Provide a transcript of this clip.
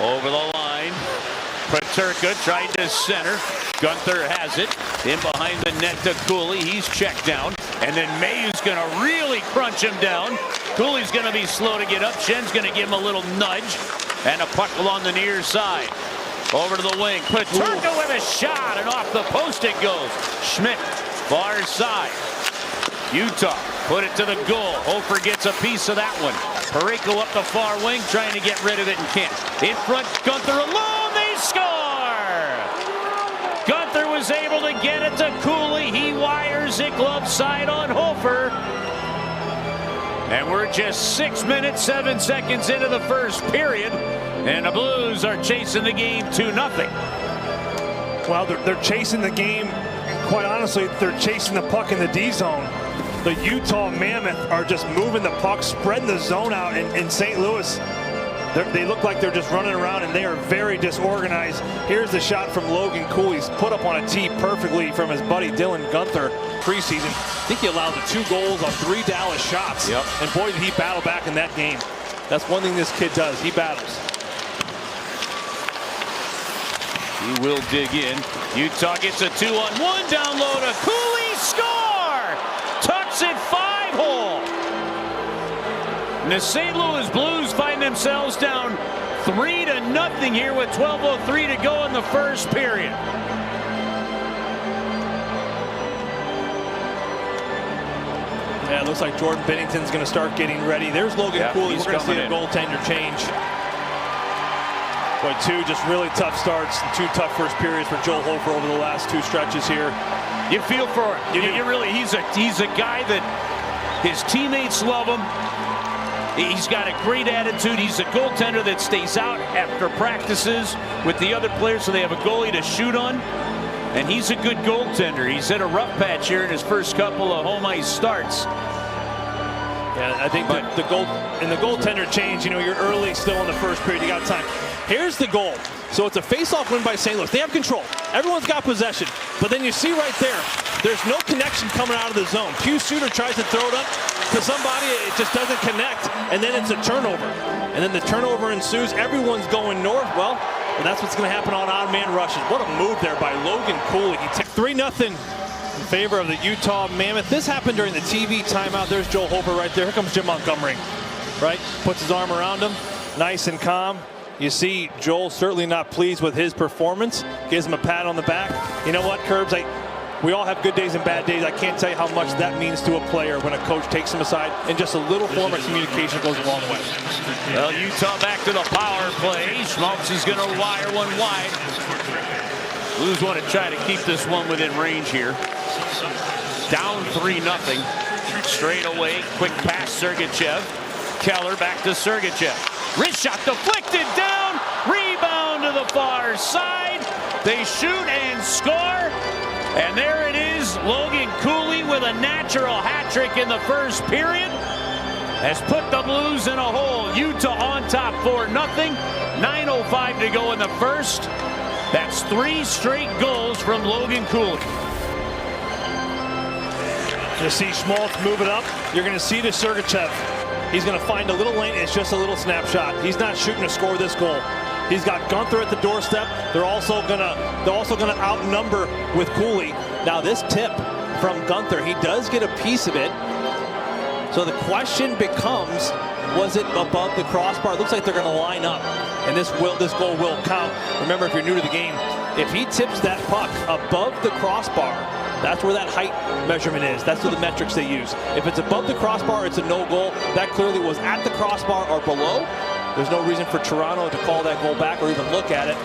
Over the line. Paterka tried to center. Gunther has it. In behind the net to Cooley. He's checked down. And then Mayhew's going to really crunch him down. Cooley's going to be slow to get up. Schen's going to give him a little nudge. And a puck along the near side. Over to the wing. Paterka with a shot. And off the post it goes. Schmidt, far side. Utah put it to the goal. Hofer gets a piece of that one. Parayko up the far wing, trying to get rid of it and can't. In front, Gunther alone, they score! Gunther was able to get it to Cooley. He wires it glove side on Hofer. And we're just 6 minutes, 7 seconds into the first period. And the Blues are chasing the game 2-0. Well, they're chasing the game. Quite honestly, they're chasing the puck in the D zone. The Utah Mammoth are just moving the puck, spreading the zone out in St. Louis. They look like they're just running around, and they are very disorganized. Here's the shot from Logan Cooley. He's put up on a tee perfectly from his buddy Dylan Gunther preseason. I think he allowed the 2 goals on 3 Dallas shots. Yep. And boy, did he battle back in that game. That's one thing this kid does. He battles. He will dig in. Utah gets a 2-on-1 down low to Cooley. Score! Tucks it 5-hole. And the St. Louis Blues find themselves down 3-0 here with 12:03 to go in the first period. Yeah, it looks like Jordan Binnington's going to start getting ready. There's Logan Cooley. We're going to see a goaltender change. Boy, 2 just really tough starts and 2 tough first periods for Joel Hofer over the last 2 stretches here. You feel for him. You really, he's a guy that his teammates love him. He's got a great attitude. He's a goaltender that stays out after practices with the other players so they have a goalie to shoot on. And he's a good goaltender. He's hit a rough patch here in his first couple of home ice starts. Yeah, I think the goaltender change, you know, you're early still in the first period. You got time. Here's the goal. So it's a face-off win by St. Louis. They have control. Everyone's got possession. But then you see right there, there's no connection coming out of the zone. Hugh Suter tries to throw it up to somebody. It just doesn't connect. And then it's a turnover. And then the turnover ensues. Everyone's going north. Well, that's what's going to happen on odd man rushes. What a move there by Logan Cooley. He took 3-0 in favor of the Utah Mammoth. This happened during the TV timeout. There's Joel Hofer right there. Here comes Jim Montgomery. Right? Puts his arm around him. Nice and calm. You see Joel certainly not pleased with his performance. Gives him a pat on the back. You know what, Curbs? We all have good days and bad days. I can't tell you how much that means to a player when a coach takes him aside, and just a little form of communication goes a long way. Well, Utah back to the power play. Schmaltz is going to wire one wide. Blues want to try to keep this one within range here. Down 3-0. Straight away, quick pass, Sergachev. Keller back to Sergachev. Wrist shot deflected down. Rebound to the far side. They shoot and score. And there it is. Logan Cooley with a natural hat trick in the first period has put the Blues in a hole. Utah on top 4-0. 9:05 to go in the first. That's 3 straight goals from Logan Cooley. You see Schmaltz move it up. You're going to see to Sergachev. He's going to find a little lane. It's just a little snapshot. He's not shooting to score this goal. He's got Gunther at the doorstep. They're also gonna outnumber with Cooley. Now this tip from Gunther, he does get a piece of it. So the question becomes, was it above the crossbar? It looks like they're going to line up, and this goal will count. Remember, if you're new to the game, if he tips that puck above the crossbar, that's where that height measurement is. That's what the metrics they use. If it's above the crossbar, it's a no goal. That clearly was at the crossbar or below. There's no reason for Toronto to call that goal back or even look at it.